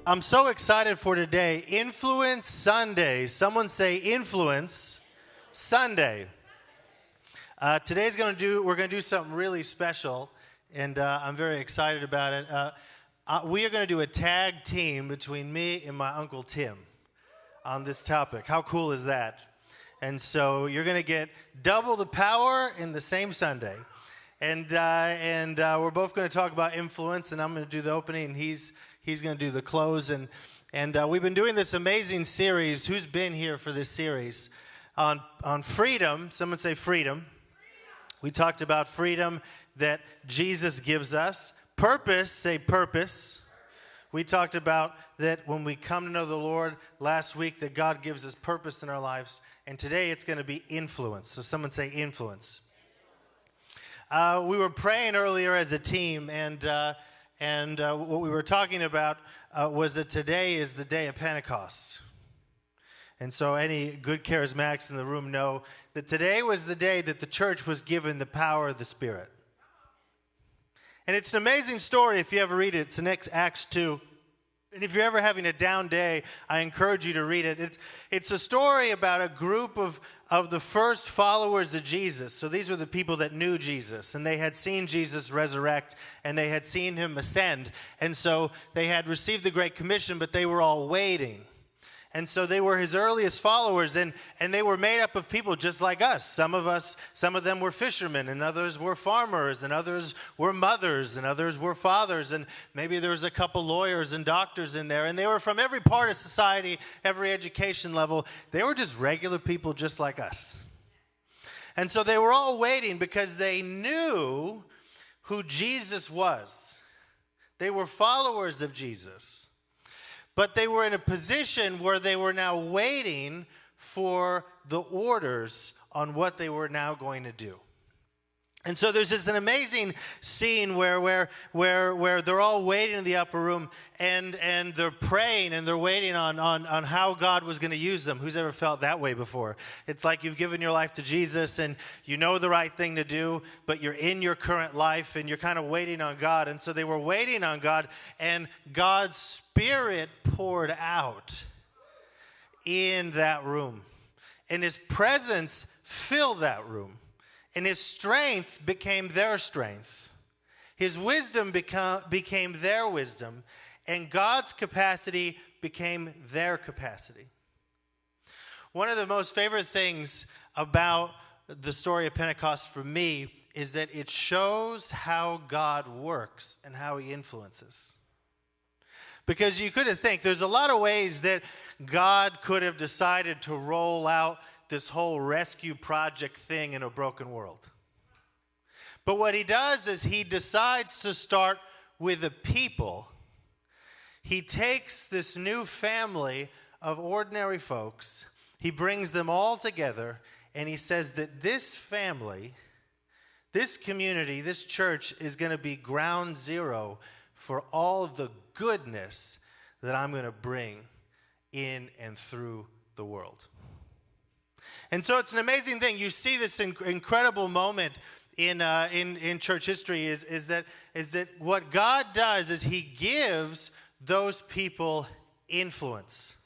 I'm so excited for today. Influence Sunday. Someone say Influence Sunday. Today's we're going to do something really special, and I'm very excited about it. We are going to do a tag team between me and my Uncle Tim on this topic. How cool is that? And so you're going to get double the power in the same Sunday. And we're both going to talk about influence, and I'm going to do the opening, and he's going to do the close. And we've been doing this amazing series. Who's been here for this series? On freedom. Someone say freedom. We talked about freedom that Jesus gives us. Purpose, say purpose. We talked about that when we come to know the Lord last week, that God gives us purpose in our lives. And today it's going to be influence. So someone say influence. We were praying earlier as a team, and what we were talking about was that today is the day of Pentecost. And so any good charismatics in the room know that today was the day that the church was given the power of the Spirit. And it's an amazing story if you ever read it. It's in Acts 2. And if you're ever having a down day, I encourage you to read it. It's a story about a group of the first followers of Jesus. So these were the people that knew Jesus, and they had seen Jesus resurrect, and they had seen him ascend. And so they had received the Great Commission, but they were all waiting. And so they were his earliest followers, and they were made up of people just like us. Some of them were fishermen, and others were farmers, and others were mothers, and others were fathers, and maybe there was a couple lawyers and doctors in there, and they were from every part of society, every education level. They were just regular people just like us. And so they were all waiting because they knew who Jesus was. They were followers of Jesus. But they were in a position where they were now waiting for the orders on what they were now going to do. And so there's an amazing scene where they're all waiting in the upper room, and they're praying and they're waiting on how God was going to use them. Who's ever felt that way before? It's like you've given your life to Jesus and you know the right thing to do, but you're in your current life and you're kind of waiting on God. And so they were waiting on God, and God's Spirit poured out in that room, and his presence filled that room. And his strength became their strength. His wisdom became their wisdom. And God's capacity became their capacity. One of the most favorite things about the story of Pentecost for me is that it shows how God works and how he influences. Because you could think there's a lot of ways that God could have decided to roll out this whole rescue project thing in a broken world. But what he does is he decides to start with a people. He takes this new family of ordinary folks, he brings them all together, and he says that this family, this community, this church is going to be ground zero for all the goodness that I'm going to bring in and through the world. And so it's an amazing thing. You see this incredible moment in church history is that what God does is he gives those people influence.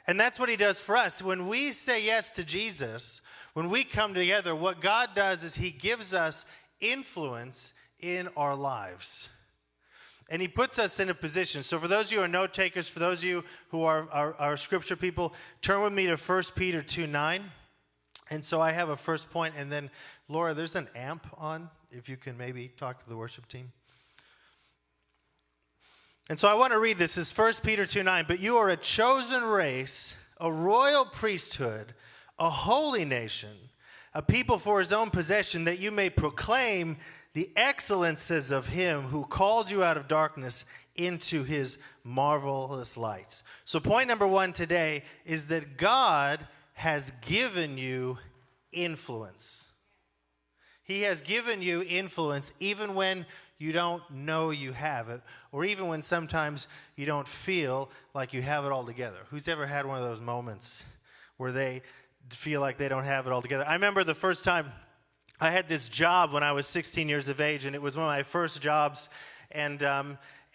And that's what he does for us. When we say yes to Jesus, when we come together, what God does is he gives us influence in our lives. And he puts us in a position. So for those of you who are note takers, for those of you who are scripture people, turn with me to 1 Peter 2:9. And so I have a first point, and then Laura, there's an amp on, if you can maybe talk to the worship team. And so I want to read this. It's 1 Peter 2:9. But you are a chosen race, a royal priesthood, a holy nation, a people for his own possession, that you may proclaim the excellences of him who called you out of darkness into his marvelous light. So point number one today is that God has given you influence. He has given you influence even when you don't know you have it, or even when sometimes you don't feel like you have it all together. Who's ever had one of those moments where they feel like they don't have it all together? I remember the first time I had this job when I was 16 years of age, and it was one of my first jobs, and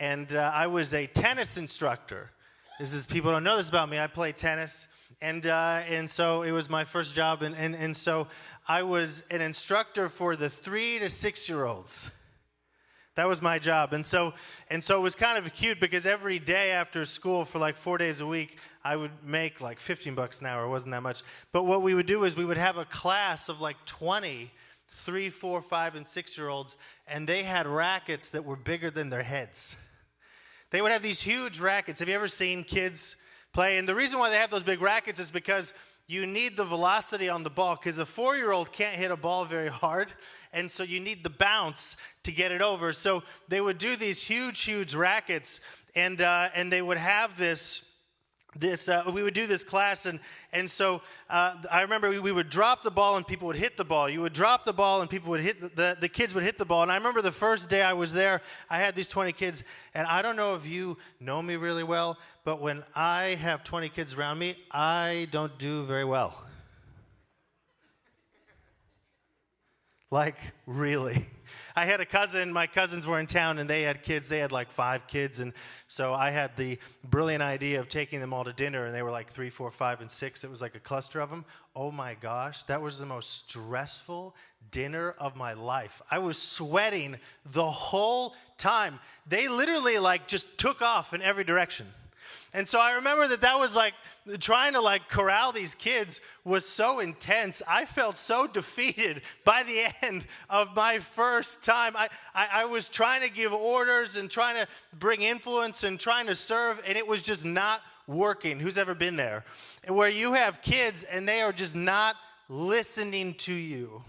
and I was a tennis instructor. People don't know this about me. I play tennis, and so it was my first job, and so I was an instructor for the 3 to 6 year olds. That was my job, and so it was kind of cute because every day after school for like 4 days a week, I would make like $15 an hour. It wasn't that much, but what we would do is we would have a class of like 20 3, 4, 5, and 6 year olds, and they had rackets that were bigger than their heads. They would have these huge rackets. Have you ever seen kids play? And the reason why they have those big rackets is because you need the velocity on the ball, because a 4-year-old can't hit a ball very hard, and so you need the bounce to get it over. So they would do these huge rackets, and they would have we would do this class, and so I remember we would drop the ball and people would hit the ball. You would drop the ball and people would hit the kids would hit the ball. And I remember the first day I was there, I had these 20 kids, and I don't know if you know me really well, but when I have 20 kids around me, I don't do very well. Like, really. I had a cousin, my cousins were in town, and they had kids. They had like 5 kids, and so I had the brilliant idea of taking them all to dinner, and they were like 3, 4, 5, and 6. It was like a cluster of them. Oh my gosh, that was the most stressful dinner of my life. I was sweating the whole time. They literally like just took off in every direction. And so I remember that was like, trying to like corral these kids was so intense. I felt so defeated by the end of my first time. I was trying to give orders and trying to bring influence and trying to serve, and it was just not working. Who's ever been there? Where you have kids and they are just not listening to you.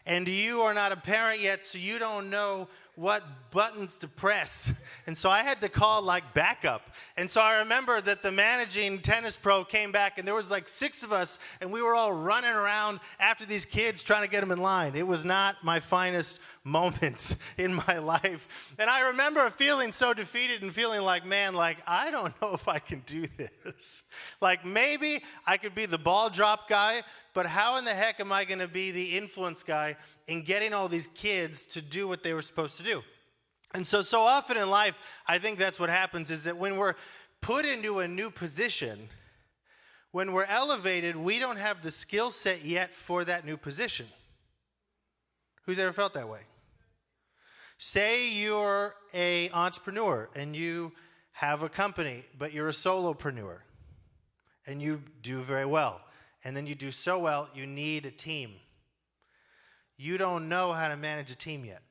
And you are not a parent yet, so you don't know what buttons to press. And so I had to call like backup. And so I remember that the managing tennis pro came back, and there was like 6 of us, and we were all running around after these kids trying to get them in line. It was not my finest moment in my life. And I remember feeling so defeated and feeling like, man, like, I don't know if I can do this. Like, maybe I could be the ball drop guy, but how in the heck am I going to be the influence guy in getting all these kids to do what they were supposed to do? And so often in life, I think that's what happens, is that when we're put into a new position, when we're elevated, we don't have the skill set yet for that new position. Who's ever felt that way? Say you're an entrepreneur and you have a company, but you're a solopreneur and you do very well. And then you do so well, you need a team. You don't know how to manage a team yet.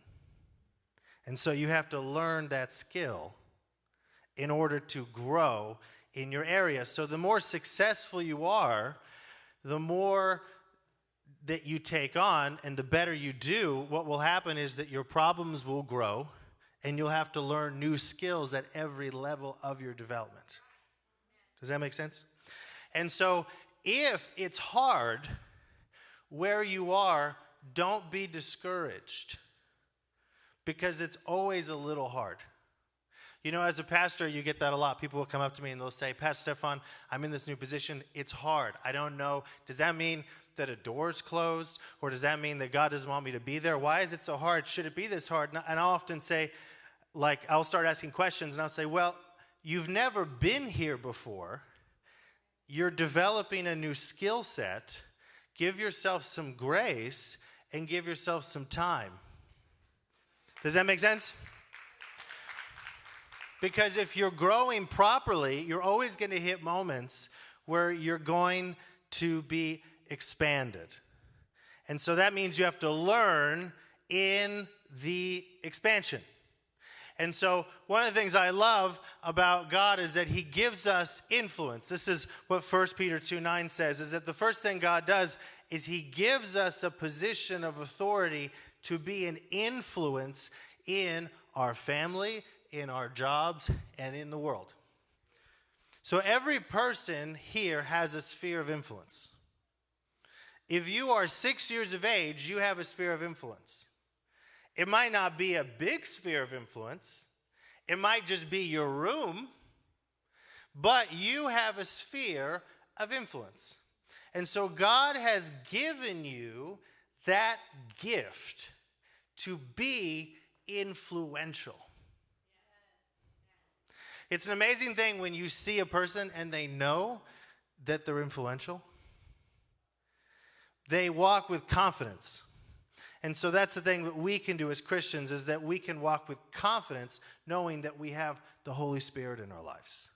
And so you have to learn that skill in order to grow in your area. So the more successful you are, the more that you take on and the better you do, what will happen is that your problems will grow and you'll have to learn new skills at every level of your development. Does that make sense? And so if it's hard where you are, don't be discouraged, because it's always a little hard. You know, as a pastor, you get that a lot. People will come up to me and they'll say, Pastor Stefan, I'm in this new position. It's hard. I don't know. Does that mean that a door's closed? Or does that mean that God doesn't want me to be there? Why is it so hard? Should it be this hard? And I'll often say, like, I'll start asking questions and I'll say, well, you've never been here before. You're developing a new skill set. Give yourself some grace and give yourself some time. Does that make sense? Because if you're growing properly, you're always going to hit moments where you're going to be expanded. And so that means you have to learn in the expansion. And so one of the things I love about God is that he gives us influence. This is what 1 Peter 2:9 says, is that the first thing God does is he gives us a position of authority to be an influence in our family, in our jobs, and in the world. So every person here has a sphere of influence. If you are 6 years of age, you have a sphere of influence. It might not be a big sphere of influence. It might just be your room, but you have a sphere of influence. And so God has given you that gift to be influential. It's an amazing thing when you see a person and they know that they're influential. They walk with confidence. And so that's the thing that we can do as Christians, is that we can walk with confidence knowing that we have the Holy Spirit in our lives.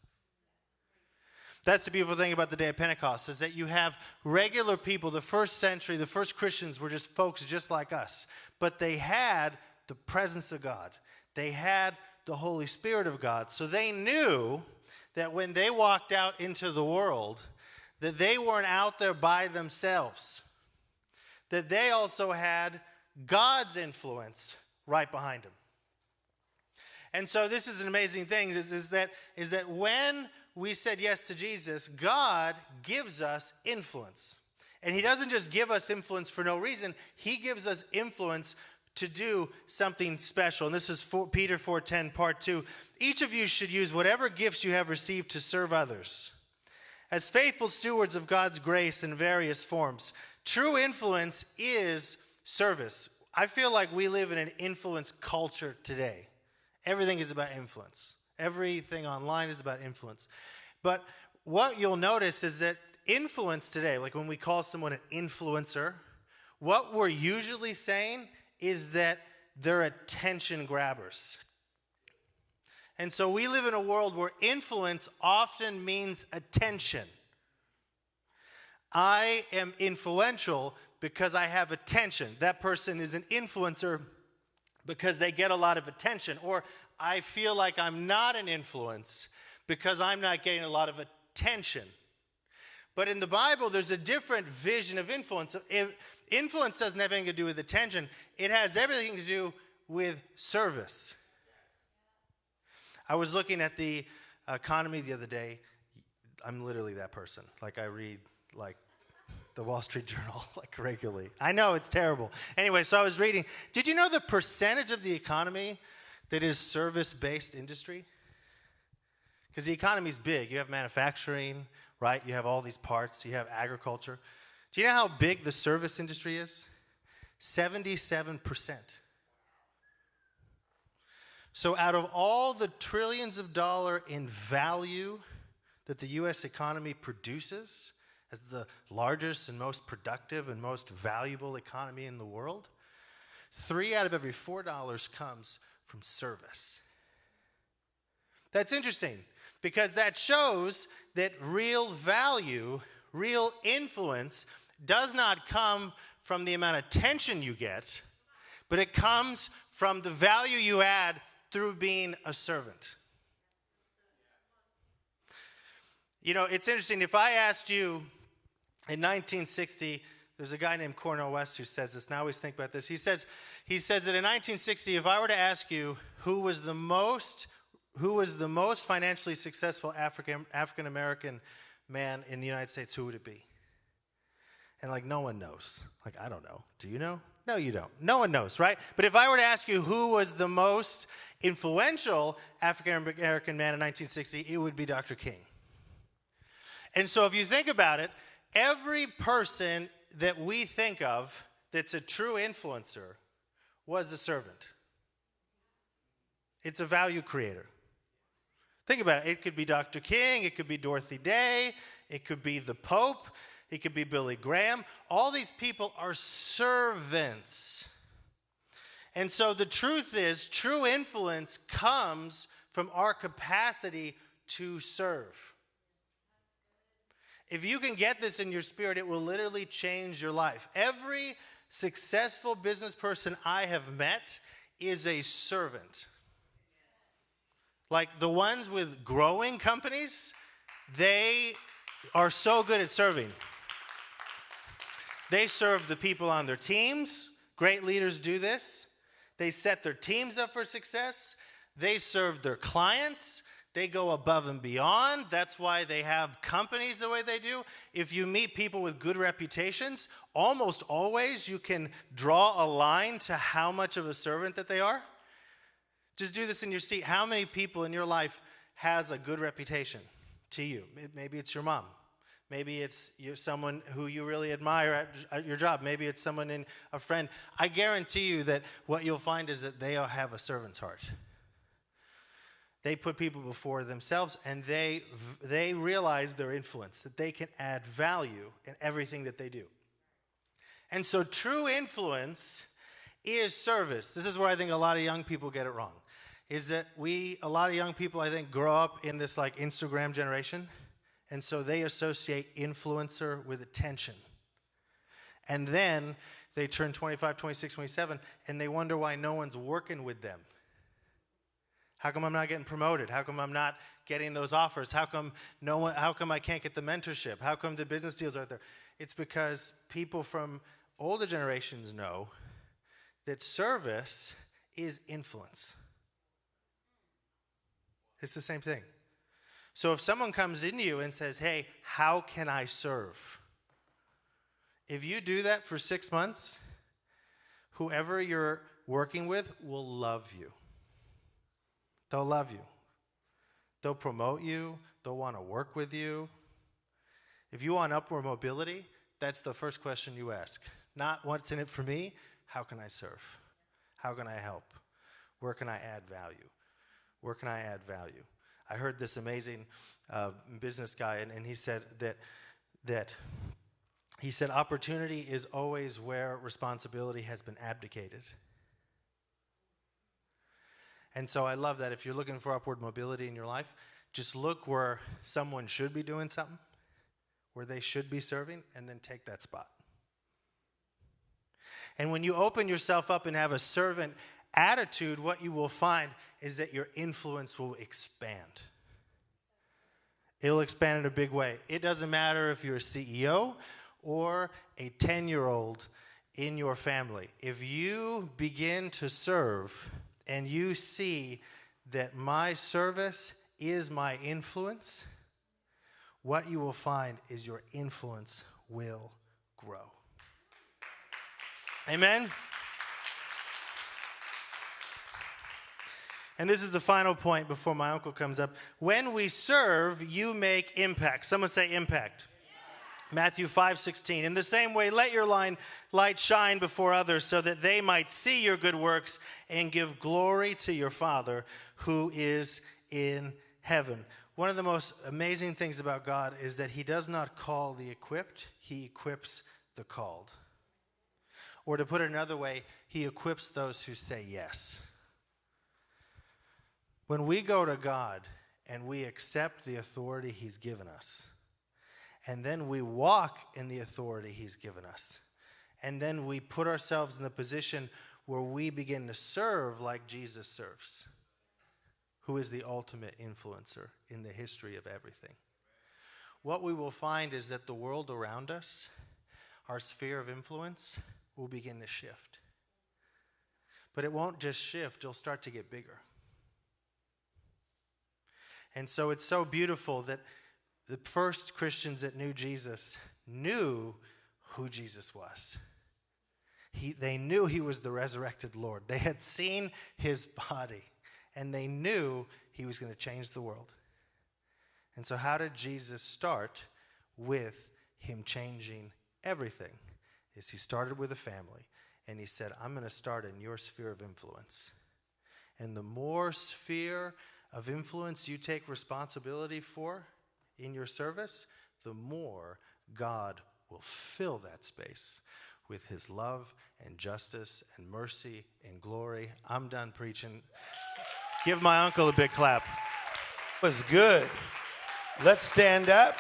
That's the beautiful thing about the day of Pentecost, is that you have regular people. The first century, the first Christians were just folks just like us. But they had the presence of God. They had the Holy Spirit of God. So they knew that when they walked out into the world, that they weren't out there by themselves. That they also had God's influence right behind them. And so this is an amazing thing, is that when we said yes to Jesus, God gives us influence. And he doesn't just give us influence for no reason. He gives us influence to do something special. And this is Peter 4:10, part 2. Each of you should use whatever gifts you have received to serve others as faithful stewards of God's grace in various forms. True influence is service. I feel like we live in an influence culture today. Everything is about influence. Everything online is about influence. But what you'll notice is that influence today, like when we call someone an influencer, what we're usually saying is that they're attention grabbers. And so we live in a world where influence often means attention. I am influential because I have attention. That person is an influencer because they get a lot of attention. Or I feel like I'm not an influence because I'm not getting a lot of attention. But in the Bible, there's a different vision of influence. Influence doesn't have anything to do with attention. It has everything to do with service. I was looking at the economy the other day. I'm literally that person. Like I read the Wall Street Journal regularly. I know, it's terrible. Anyway, so I was reading. Did you know the percentage of the economy that is service-based industry? Because the economy's big. You have manufacturing, right? You have all these parts. You have agriculture. Do you know how big the service industry is? 77%. So out of all the trillions of dollars in value that the U.S. economy produces, as the largest and most productive and most valuable economy in the world, 3 out of every $4 comes from service. That's interesting, because that shows that real value, real influence does not come from the amount of attention you get, but it comes from the value you add through being a servant. You know, it's interesting. If I asked you in 1960, there's a guy named Cornel West who says this, and I always think about this. He says that in 1960, if I were to ask you who was the most financially successful African American man in the United States, who would it be? And no one knows. I don't know. Do you know? No, you don't. No one knows, right? But if I were to ask you who was the most influential African American man in 1960, it would be Dr. King. And so if you think about it, every person that we think of that's a true influencer was a servant. It's a value creator. Think about it. It could be Dr. King. It could be Dorothy Day. It could be the Pope. It could be Billy Graham. All these people are servants. And so the truth is, true influence comes from our capacity to serve. If you can get this in your spirit, it will literally change your life. Every successful business person I have met is a servant. The ones with growing companies, they are so good at serving. They serve the people on their teams. Great leaders do this. They set their teams up for success. They serve their clients. They go above and beyond. That's why they have companies the way they do. If you meet people with good reputations, almost always you can draw a line to how much of a servant that they are. Just do this in your seat. How many people in your life has a good reputation to you? Maybe it's your mom. Maybe it's someone who you really admire at your job. Maybe it's someone a friend. I guarantee you that what you'll find is that they have a servant's heart. They put people before themselves, and they realize their influence, that they can add value in everything that they do. And so true influence is service. This is where I think a lot of young people get it wrong, is that a lot of young people, I think, grow up in this like Instagram generation, and so they associate influencer with attention. And then they turn 25, 26, 27, and they wonder why no one's working with them. How come I'm not getting promoted? How come I'm not getting those offers? How come I can't get the mentorship? How come the business deals aren't there? It's because people from older generations know that service is influence. It's the same thing. So if someone comes into you and says, hey, how can I serve? If you do that for 6 months, whoever you're working with will love you. They'll love you. They'll promote you. They'll want to work with you. If you want upward mobility, that's the first question you ask. Not what's in it for me, how can I serve? How can I help? Where can I add value? Where can I add value? I heard this amazing business guy, and he said that opportunity is always where responsibility has been abdicated. And so I love that if you're looking for upward mobility in your life, just look where someone should be doing something, where they should be serving, and then take that spot. And when you open yourself up and have a servant attitude, what you will find is that your influence will expand. It'll expand in a big way. It doesn't matter if you're a CEO or a 10-year-old in your family. If you begin to serve and you see that my service is my influence, what you will find is your influence will grow. Amen? And this is the final point before my uncle comes up. When we serve, you make impact. Someone say impact. Matthew 5:16. In the same way, let your light shine before others so that they might see your good works and give glory to your Father who is in heaven. One of the most amazing things about God is that he does not call the equipped, he equips the called. Or to put it another way, he equips those who say yes. When we go to God and we accept the authority he's given us, and then we walk in the authority he's given us, and then we put ourselves in the position where we begin to serve like Jesus serves, who is the ultimate influencer in the history of everything. What we will find is that the world around us, our sphere of influence, will begin to shift. But it won't just shift, it'll start to get bigger. And so it's so beautiful that the first Christians that knew Jesus knew who Jesus was. They knew he was the resurrected Lord. They had seen his body, and they knew he was going to change the world. And so how did Jesus start? With him changing everything. Is he started with a family, and he said, I'm going to start in your sphere of influence. And the more sphere of influence you take responsibility for in your service, the more God will fill that space with his love and justice and mercy and glory. I'm done preaching. Give my uncle a big clap. Was good. Let's stand up.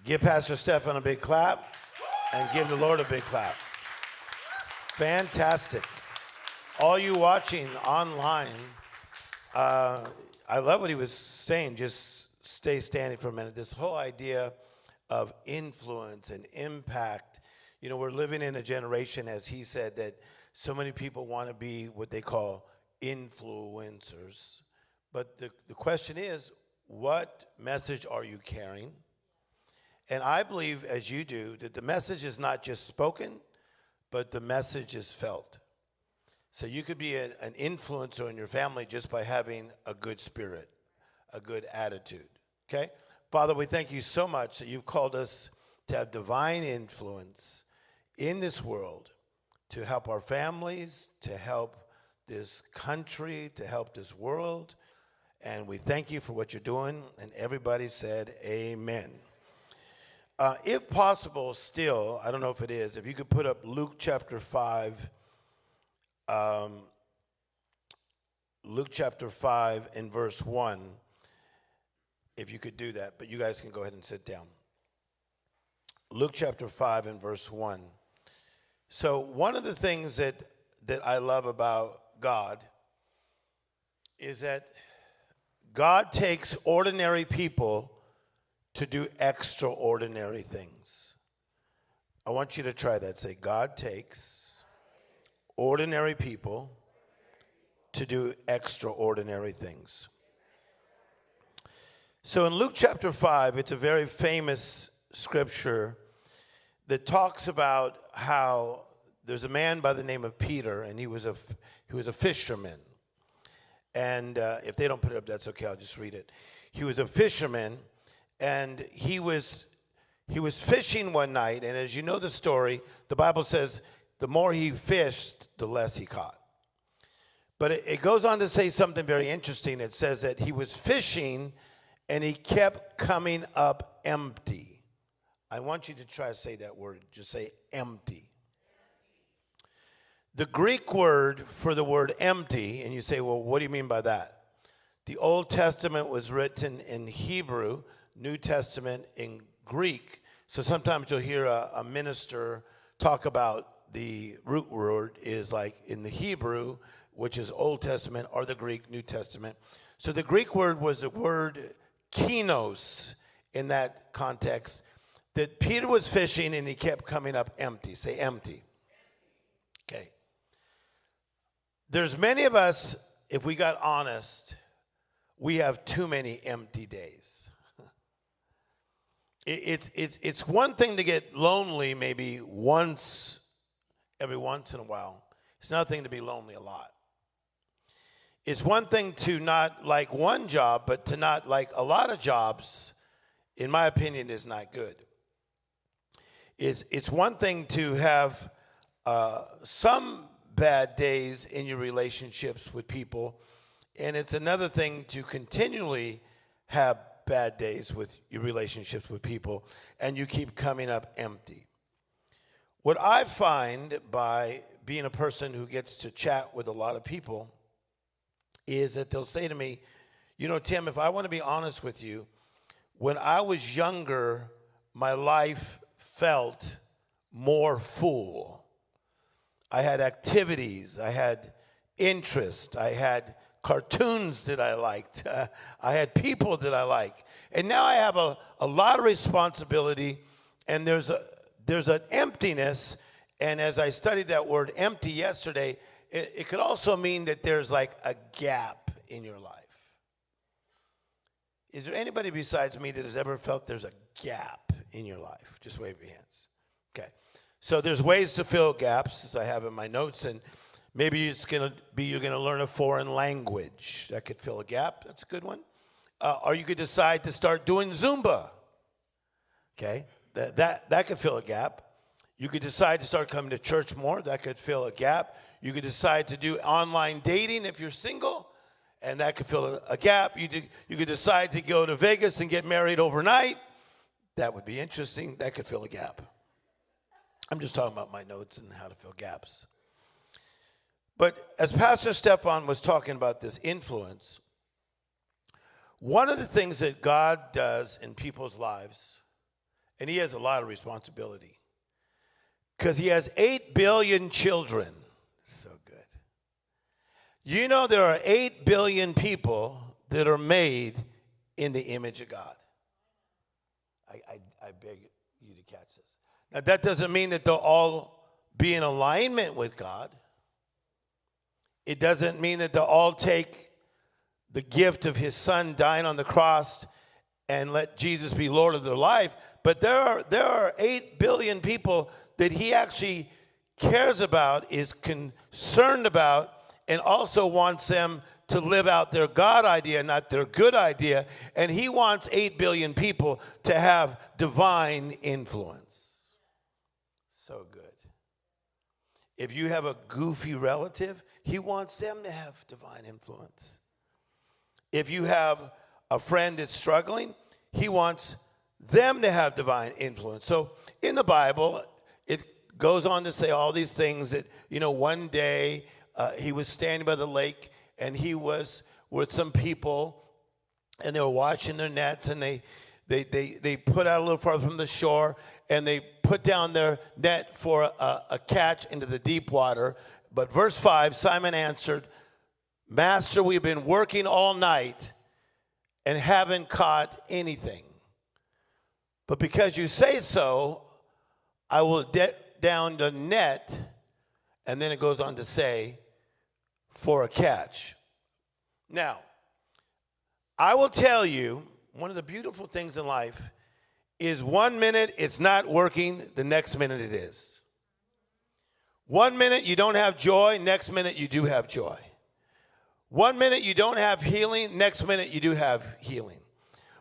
Give Pastor Stefan a big clap and give the Lord a big clap. Fantastic. All you watching online, I love what he was saying. Just stay standing for a minute. This whole idea of influence and impact. You know, we're living in a generation, as he said, that so many people want to be what they call influencers. But the question is, what message are you carrying? And I believe, as you do, that the message is not just spoken, but the message is felt. So you could be an influencer in your family just by having a good spirit, a good attitude, okay? Father, we thank you so much that you've called us to have divine influence in this world, to help our families, to help this country, to help this world. And we thank you for what you're doing. And everybody said amen. If possible, still, I don't know if it is, if you could put up Luke chapter 5, Luke chapter 5 and verse 1, if you could do that. But you guys can go ahead and sit down. Luke chapter 5 and verse 1. So one of the things that I love about God is that God takes ordinary people to do extraordinary things. I want you to try that. Say, God takes ordinary people to do extraordinary things. So in Luke chapter 5, it's a very famous scripture that talks about how there's a man by the name of Peter, and he was a fisherman. And if they don't put it up, that's okay. I'll just read it. He was a fisherman, and he was fishing one night. And as you know the story, the Bible says the more he fished, the less he caught. But it goes on to say something very interesting. It says that he was fishing, and he kept coming up empty. I want you to try to say that word. Just say empty. The Greek word for the word empty, and you say, well, what do you mean by that? The Old Testament was written in Hebrew, New Testament in Greek. So sometimes you'll hear a minister talk about the root word is like in the Hebrew, which is Old Testament, or the Greek, New Testament. So the Greek word was the word kinos in that context, that Peter was fishing and he kept coming up empty. Say empty. Okay. There's many of us, if we got honest, we have too many empty days. It's one thing to get lonely maybe every once in a while. It's another thing to be lonely a lot. It's one thing to not like one job, but to not like a lot of jobs, in my opinion, is not good. It's one thing to have some bad days in your relationships with people, and it's another thing to continually have bad days with your relationships with people, and you keep coming up empty. What I find by being a person who gets to chat with a lot of people is that they'll say to me, you know, Tim, if I want to be honest with you, when I was younger, my life felt more full. I had activities, I had interest, I had cartoons that I liked, I had people that I like. And now I have a lot of responsibility, and there's an emptiness. And as I studied that word empty yesterday, it could also mean that there's like a gap in your life. Is there anybody besides me that has ever felt there's a gap in your life? Just wave your hands. Okay. So there's ways to fill gaps, as I have in my notes, and maybe it's going to be you're going to learn a foreign language. That could fill a gap. That's a good one. Or you could decide to start doing Zumba. Okay. That could fill a gap. You could decide to start coming to church more. That could fill a gap. You could decide to do online dating if you're single, and that could fill a gap. You could decide to go to Vegas and get married overnight. That would be interesting. That could fill a gap. I'm just talking about my notes and how to fill gaps. But as Pastor Stefan was talking about this influence, one of the things that God does in people's lives, and he has a lot of responsibility, because he has 8 billion children. So good. You know there are 8 billion people that are made in the image of God. I beg you to catch this. Now, that doesn't mean that they'll all be in alignment with God. It doesn't mean that they'll all take the gift of his son dying on the cross and let Jesus be Lord of their life. But there are 8 billion people that he actually cares about, is concerned about, and also wants them to live out their God idea, not their good idea. And he wants 8 billion people to have divine influence. So good. If you have a goofy relative, he wants them to have divine influence. If you have a friend that's struggling, he wants them to have divine influence. So in the Bible, it goes on to say all these things that, one day he was standing by the lake and he was with some people and they were washing their nets and they put out a little farther from the shore and they put down their net for a catch into the deep water. But verse 5, Simon answered, Master, we've been working all night and haven't caught anything. But because you say so, I will let down the net. And then it goes on to say, for a catch. Now, I will tell you, one of the beautiful things in life is 1 minute it's not working, the next minute it is. 1 minute you don't have joy, next minute you do have joy. 1 minute you don't have healing, next minute you do have healing.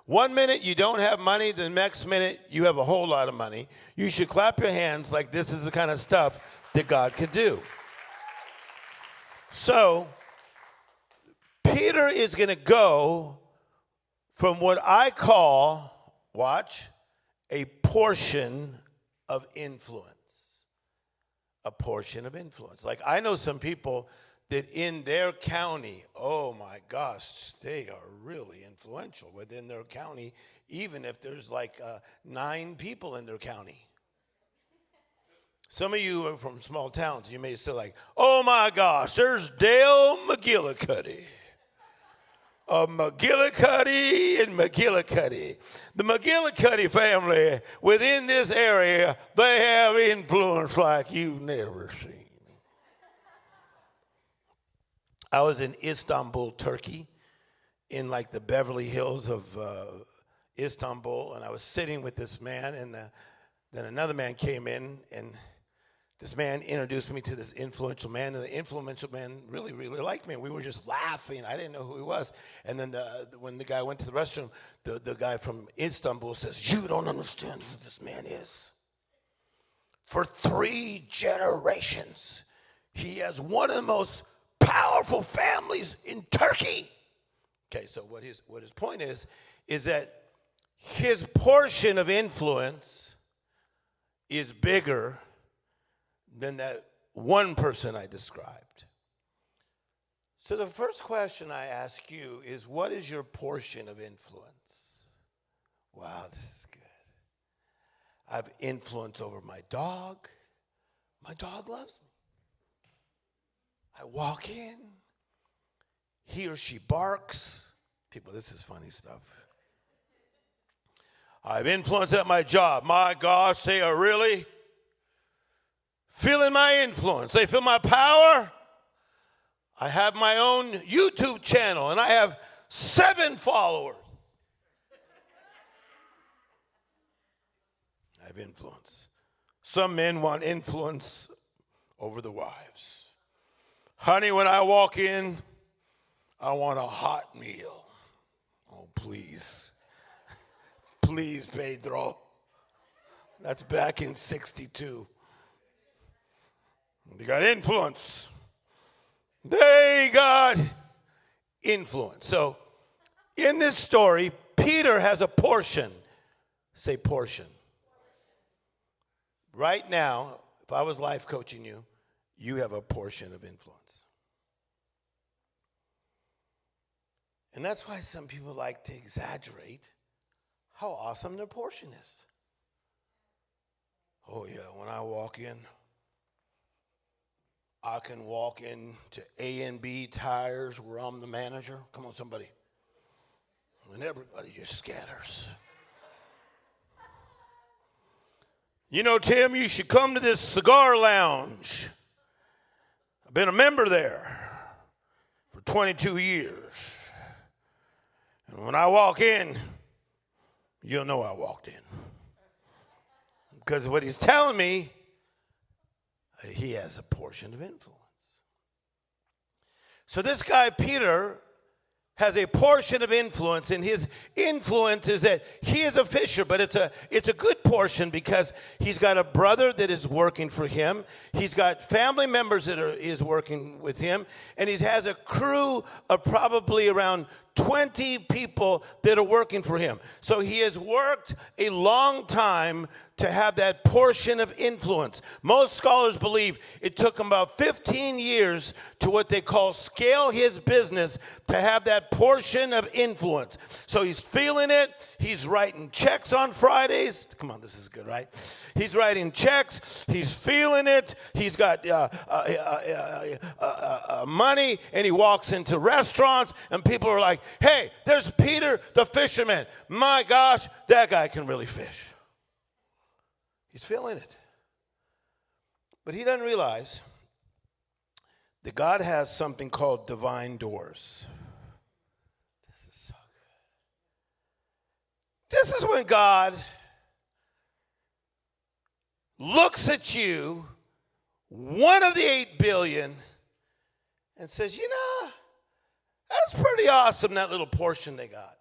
1 minute you don't have money, the next minute you have a whole lot of money. You should clap your hands like this is the kind of stuff that God can do. So, Peter is going to go from what I call, watch, a portion of influence. A portion of influence. Like I know some people that in their county, oh my gosh, they are really influential within their county, even if there's like 9 people in their county. Some of you are from small towns. You may say like, oh my gosh, there's Dale McGillicuddy. McGillicuddy and McGillicuddy. The McGillicuddy family within this area, they have influence like you've never seen. I was in Istanbul, Turkey, in like the Beverly Hills of Istanbul, and I was sitting with this man, and then another man came in, and this man introduced me to this influential man, and the influential man really, really liked me, and we were just laughing. I didn't know who he was. And then when the guy went to the restroom, the guy from Istanbul says, you don't understand who this man is. For 3 generations, he has one of the most powerful families in Turkey. Okay, so what his point is that his portion of influence is bigger than that one person I described. So the first question I ask you is, what is your portion of influence? Wow, this is good. I have influence over my dog. My dog loves me. I walk in, he or she barks. People, this is funny stuff. I have influence at my job. My gosh, they are really feeling my influence. They feel my power. I have my own YouTube channel, and I have 7 followers. I have influence. Some men want influence over the wives. Honey, when I walk in, I want a hot meal. Oh, please. Please, Pedro. That's back in 62. They got influence. They got influence. So, in this story, Peter has a portion. Say portion. Right now, if I was life coaching you, you have a portion of influence. And that's why some people like to exaggerate how awesome their portion is. Oh yeah, when I walk in, I can walk into A&B Tires where I'm the manager. Come on, somebody. And everybody just scatters. You know, Tim, you should come to this cigar lounge. I've been a member there for 22 years. And when I walk in, you'll know I walked in. Because what he's telling me, he has a portion of influence. So this guy, Peter, has a portion of influence, and his influence is that he is a fisher, but it's a good portion because he's got a brother that is working for him. He's got family members that is working with him, and he has a crew of probably around 20 people that are working for him. So he has worked a long time to have that portion of influence. Most scholars believe it took him about 15 years to what they call scale his business to have that portion of influence. So he's feeling it. He's writing checks on Fridays. Come on, this is good, right? He's writing checks. He's feeling it. He's got money, and he walks into restaurants, and people are like, hey, there's Peter the fisherman. My gosh, that guy can really fish. He's feeling it. But he doesn't realize that God has something called divine doors. This is so good. This is when God looks at you, one of the 8 billion, and says, you know, that's pretty awesome, that little portion they got.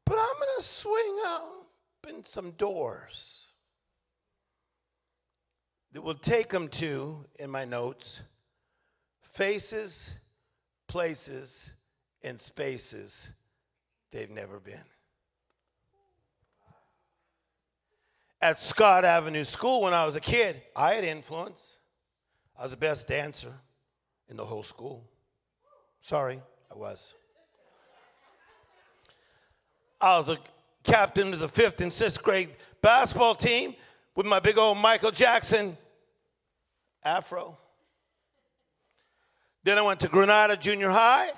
But I'm going to swing open some doors that will take them to, in my notes, faces, places, and spaces they've never been. At Scott Avenue School when I was a kid, I had influence. I was the best dancer in the whole school. Sorry, I was. I was a captain of the 5th and 6th grade basketball team with my big old Michael Jackson afro. Then I went to Granada Junior High.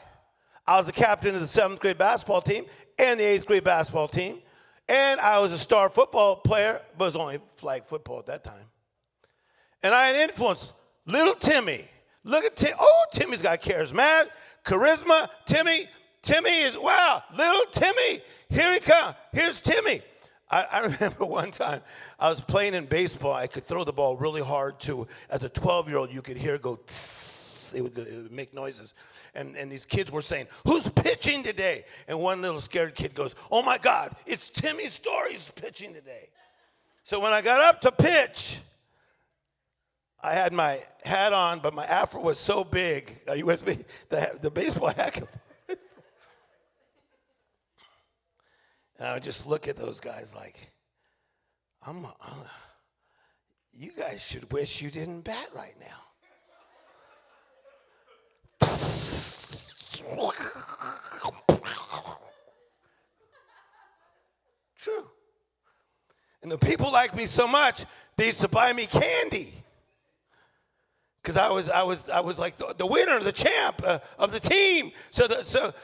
I was the captain of the 7th grade basketball team and the 8th grade basketball team. And I was a star football player, but it was only flag football at that time. And I had influence. Little Timmy. Look at Tim. Oh, Timmy's got charisma, charisma. Timmy is, wow, little Timmy. Here he comes. Here's Timmy. I remember one time I was playing in baseball. I could throw the ball really hard, too. As a 12-year-old, you could hear it go tss. It would make noises. And these kids were saying, who's pitching today? And one little scared kid goes, oh, my God, it's Timmy Storey's pitching today. So when I got up to pitch, I had my hat on, but my afro was so big. Are you with me? The baseball hat. And I would just look at those guys like, you guys should wish you didn't bat right now. True. And the people liked me so much, they used to buy me candy. Because I was like the winner, the champ of the team. So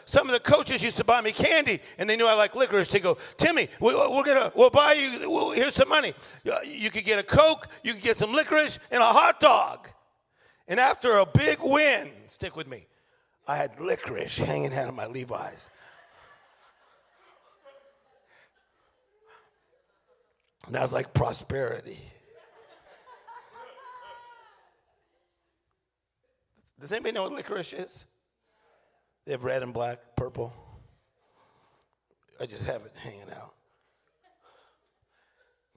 some of the coaches used to buy me candy, and they knew I liked licorice. They go, Timmy, we'll buy you. Here's some money. You could get a Coke, you could get some licorice, and a hot dog. And after a big win, stick with me, I had licorice hanging out of my Levi's. And that was like prosperity. Does anybody know what licorice is? They have red and black, purple. I just have it hanging out.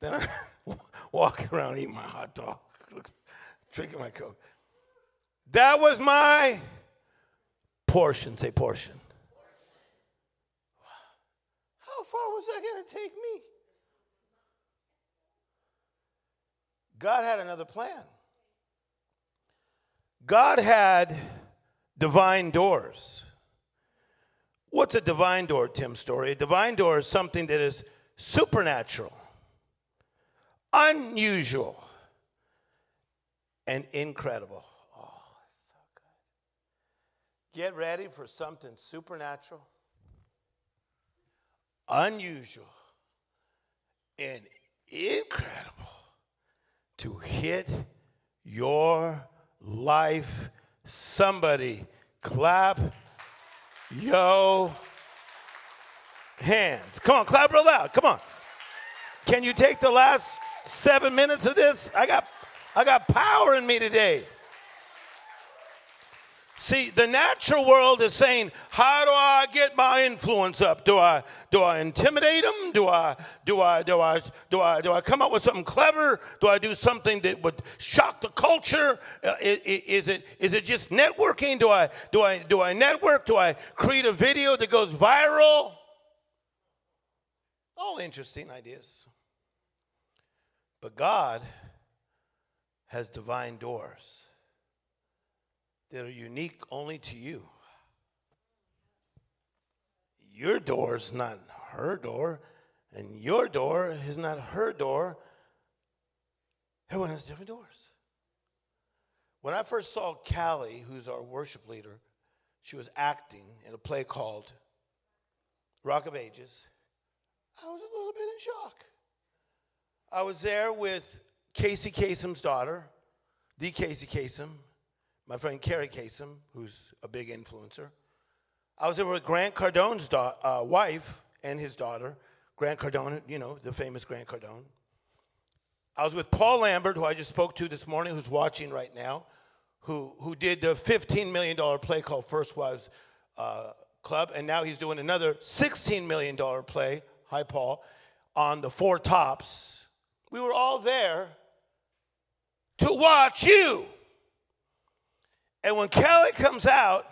Then I walk around eating my hot dog, drinking my Coke. That was my portion. Say portion. How far was that going to take me? God had another plan. God had divine doors. What's a divine door, Tim Storey? A divine door is something that is supernatural, unusual, and incredible. Oh, that's so good. Get ready for something supernatural, unusual, and incredible to hit your life. Somebody clap your hands. Come on, clap real loud. Come on. Can you take the last 7 minutes of this? I got power in me today. See, the natural world is saying, how do I get my influence up? Do I intimidate them? Do I come up with something clever? Do I do something that would shock the culture? Is it just networking? Do I network? Do I create a video that goes viral? All interesting ideas. But God has divine doors that are unique only to you. Your door is not her door, and your door is not her door. Everyone has different doors. When I first saw Callie, who's our worship leader, she was acting in a play called Rock of Ages. I was a little bit in shock. I was there with Casey Kasem's daughter, the Casey Kasem, my friend Carrie Kasem, who's a big influencer. I was there with Grant Cardone's wife and his daughter. Grant Cardone, you know, the famous Grant Cardone. I was with Paul Lambert, who I just spoke to this morning, who's watching right now, who did the $15 million play called First Wives Club, and now he's doing another $16 million play, hi Paul, on the Four Tops. We were all there to watch you. And when Kelly comes out,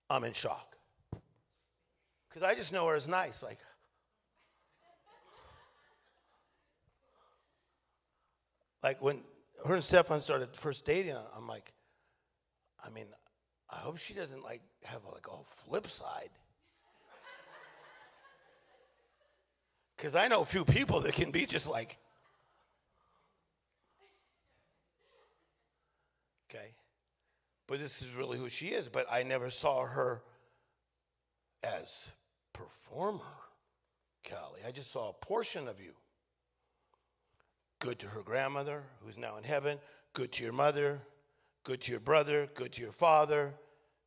I'm in shock. Because I just know her as nice. Like when her and Stefan started first dating, I'm like, I mean, I hope she doesn't like have like a flip side. Because I know a few people that can be just like, okay. But this is really who she is. But I never saw her as performer, Callie. I just saw a portion of you. Good to her grandmother, who's now in heaven. Good to your mother. Good to your brother. Good to your father.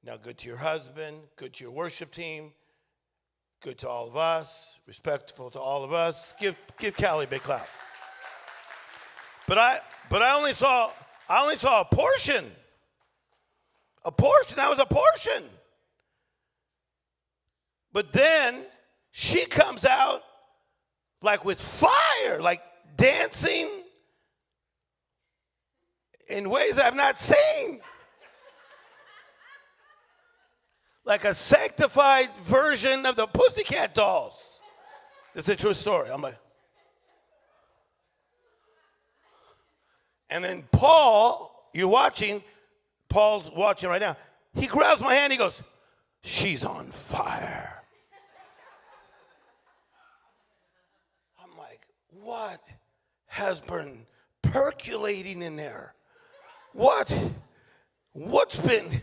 Now good to your husband. Good to your worship team. Good to all of us. Respectful to all of us. Give Callie a big clap. But I only saw a portion. A portion. That was a portion. But then she comes out like with fire, like dancing in ways I've not seen. Like a sanctified version of the Pussycat Dolls. It's a true story. I'm like, and then Paul, you're watching. Paul's watching right now. He grabs my hand. He goes, "She's on fire." I'm like, what has been percolating in there? What's been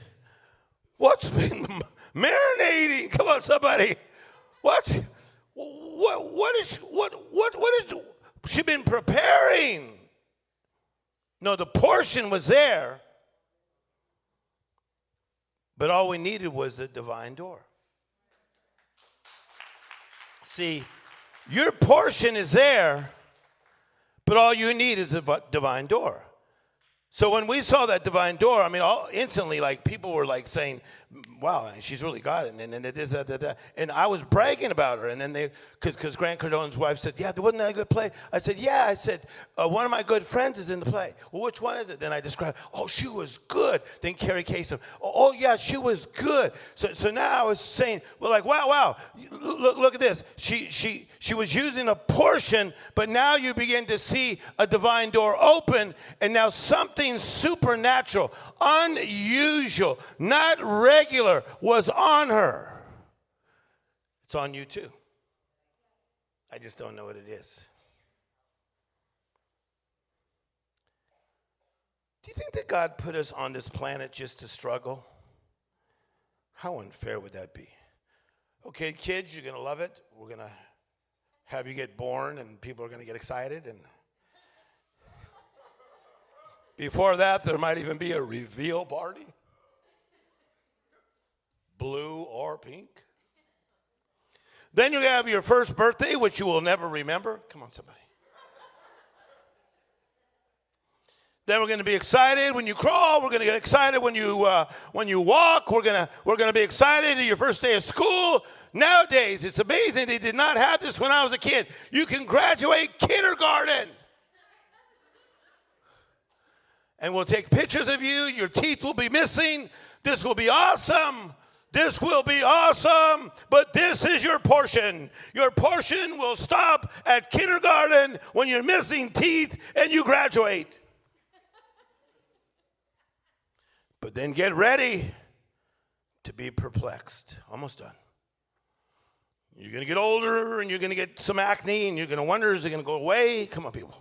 marinating? Come on, somebody. What is she been preparing? No, the portion was there. But all we needed was the divine door. See, your portion is there, but all you need is a divine door. So when we saw that divine door, I mean, instantly, like, people were, like, saying, wow, she's really got it, and this, that. And I was bragging about her, and then because Grant Cardone's wife said, yeah, wasn't that a good play? I said, yeah. I said, one of my good friends is in the play. Well, which one is it? Then I described, oh, she was good. Then Carrie Kasem, oh, yeah, she was good. So now I was saying, well, like, wow, look at this. She was using a portion, but now you begin to see a divine door open, and now something supernatural, unusual, not regular was on her. It's on you too. I just don't know what it is. Do you think that God put us on this planet just to struggle? How unfair would that be? Okay, kids, you're going to love it. We're going to have you get born, and people are going to get excited, and before that, there might even be a reveal party. Blue or pink. Then you have your first birthday, which you will never remember. Come on, somebody. Then we're going to be excited when you crawl. We're going to get excited when you walk. We're going to be excited at your first day of school. Nowadays, it's amazing. They did not have this when I was a kid. You can graduate kindergarten. And we'll take pictures of you. Your teeth will be missing. This will be awesome. This will be awesome. But this is your portion. Your portion will stop at kindergarten when you're missing teeth and you graduate. But then get ready to be perplexed. Almost done. You're going to get older and you're going to get some acne and you're going to wonder, is it going to go away? Come on, people.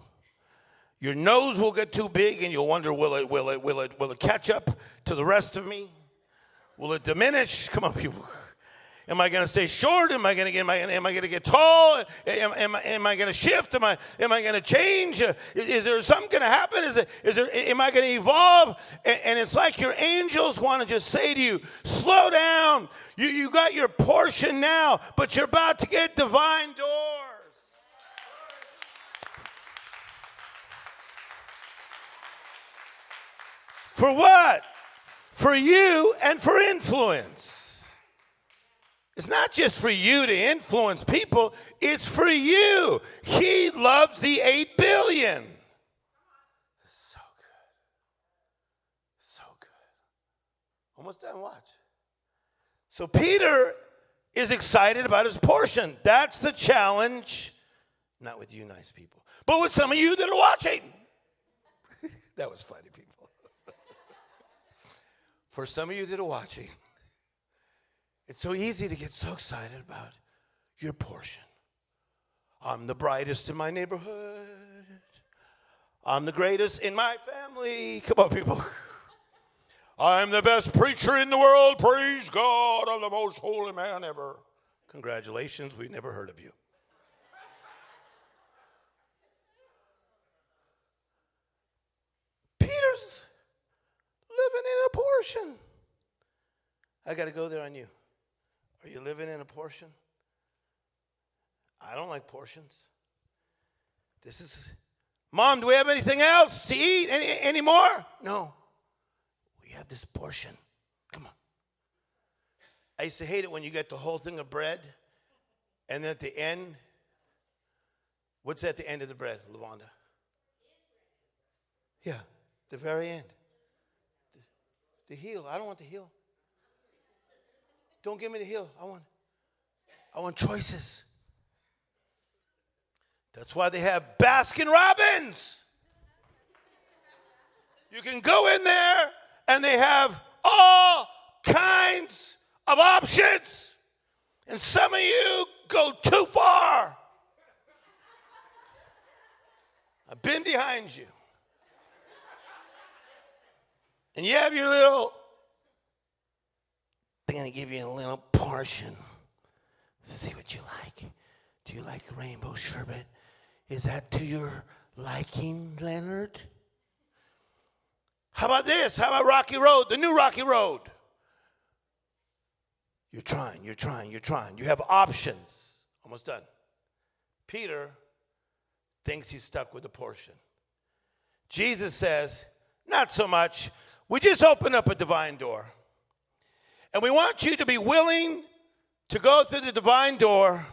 Your nose will get too big and you'll wonder, will it catch up to the rest of me? Will it diminish? Come on, people. Am I going to stay short? Am I going to get tall? Am I going to shift? Am I going to change? Is there something going to happen? Am I going to evolve? And it's like your angels want to just say to you, slow down. You got your portion now, but you're about to get divine doors. For what? For you and for influence. It's not just for you to influence people. It's for you. He loves the 8 billion. So good. So good. Almost done, watch. So Peter is excited about his portion. That's the challenge. Not with you nice people, but with some of you that are watching. That was funny, people. For some of you that are watching, it's so easy to get so excited about your portion. I'm the brightest in my neighborhood. I'm the greatest in my family. Come on, people. I'm the best preacher in the world. Praise God. I'm the most holy man ever. Congratulations. We've never heard of you. Peter's living in a portion. I got to go there on you. Are you living in a portion? I don't like portions. This is, Mom, do we have anything else to eat? Any more? No. We have this portion. Come on. I used to hate it when you get the whole thing of bread, and then at the end, what's at the end of the bread, Lavonda? Yeah, the very end. The heel. I don't want the heel. Don't give me the heel. I want choices. That's why they have Baskin-Robbins. You can go in there and they have all kinds of options. And some of you go too far. I've been behind you. And you have your little, they're going to give you a little portion. See what you like. Do you like rainbow sherbet? Is that to your liking, Leonard? How about this? How about Rocky Road, the new Rocky Road? You're trying. You have options. Almost done. Peter thinks he's stuck with a portion. Jesus says, not so much. We just opened up a divine door. And we want you to be willing to go through the divine door,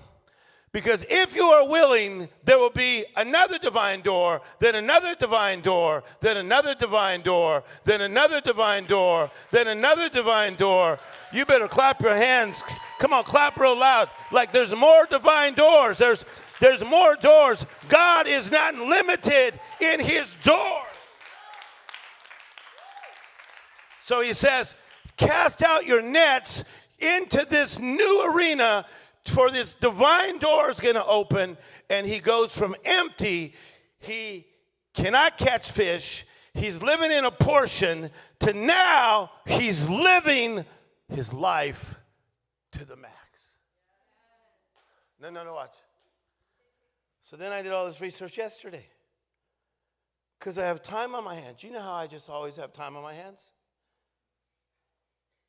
because if you are willing, there will be another divine door, then another divine door, then another divine door, then another divine door, then another divine door. You better clap your hands. Come on, clap real loud. Like there's more divine doors. There's more doors. God is not limited in his doors. So he says, cast out your nets into this new arena, for this divine door is going to open. And he goes from empty, he cannot catch fish, he's living in a portion, to now he's living his life to the max. No, watch. So then I did all this research yesterday, because I have time on my hands. You know how I just always have time on my hands?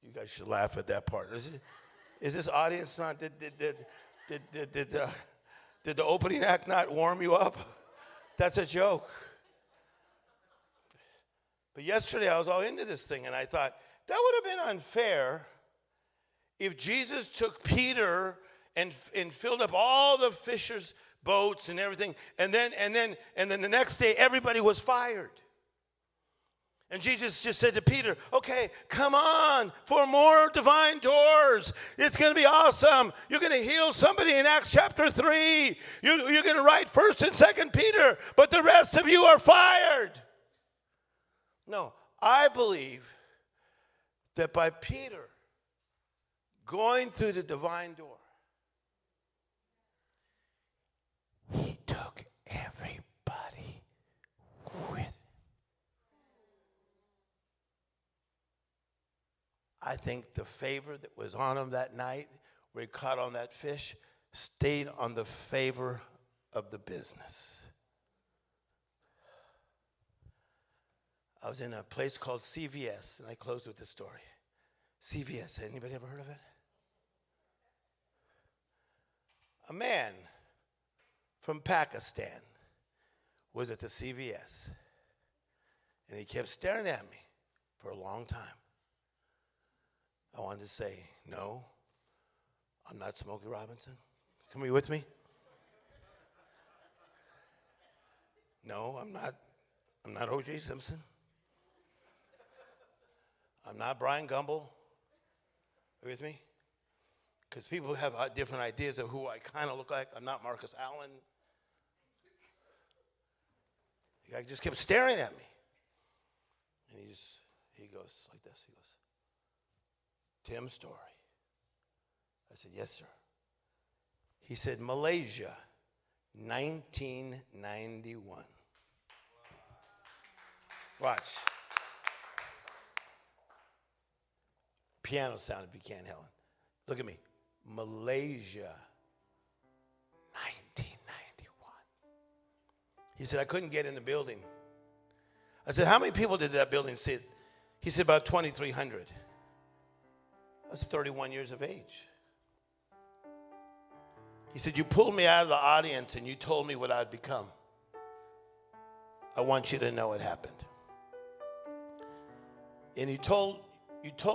You guys should laugh at that part. Is this audience not, did the opening act not warm you up? That's a joke. But yesterday I was all into this thing, and I thought, that would have been unfair if Jesus took Peter and filled up all the fishers' boats and everything, and then the next day everybody was fired. And Jesus just said to Peter, okay, come on for more divine doors. It's going to be awesome. You're going to heal somebody in Acts chapter 3. You're going to write 1st and 2nd Peter, but the rest of you are fired. No, I believe that by Peter going through the divine door, he took everybody with him. I think the favor that was on him that night, where he caught on that fish, stayed on the favor of the business. I was in a place called CVS, and I closed with this story. CVS, anybody ever heard of it? A man from Pakistan was at the CVS, and he kept staring at me for a long time. I wanted to say, no, I'm not Smokey Robinson. Come here with me. No, I'm not O.J. Simpson. I'm not Brian Gumble. Are you with me? Because people have different ideas of who I kind of look like. I'm not Marcus Allen. The guy just kept staring at me. And he goes like this. He goes, Tim Storey. I said, yes, sir. He said, Malaysia, 1991. Watch. Piano sound if you can't, Helen. Look at me. Malaysia, 1991. He said, I couldn't get in the building. I said, how many people did that building sit? He said, about 2,300. I was 31 years of age. He said, you pulled me out of the audience and you told me what I'd become. I want you to know it happened. And you told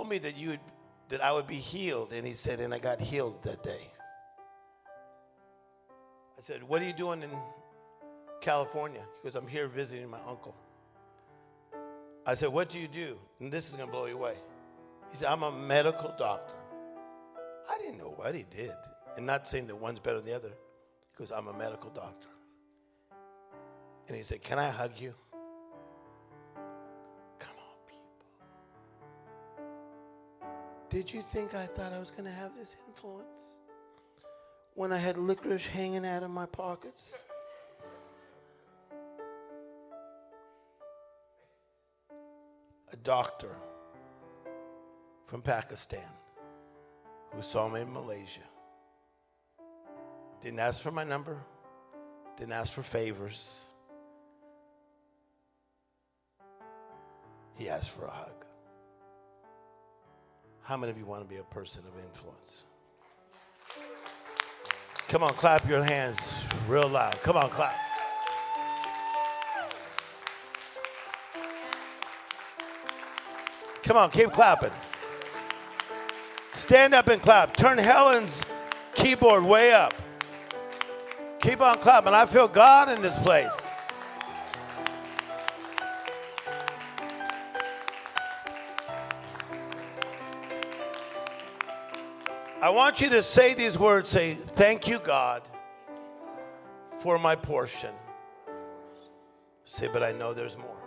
me that I would be healed. And he said, and I got healed that day. I said, what are you doing in California? He goes, I'm here visiting my uncle. I said, what do you do? And this is going to blow you away. He said, I'm a medical doctor. I didn't know what he did. And not saying that one's better than the other. He goes, I'm a medical doctor. And he said, can I hug you? Come on, people. Did you think I thought I was going to have this influence when I had licorice hanging out of my pockets? A doctor from Pakistan who saw me in Malaysia. Didn't ask for my number. Didn't ask for favors. He asked for a hug. How many of you want to be a person of influence? Come on, clap your hands real loud. Come on, clap. Come on, keep clapping. Stand up and clap. Turn Helen's keyboard way up. Keep on clapping. I feel God in this place. I want you to say these words. Say, thank you, God, for my portion. Say, but I know there's more.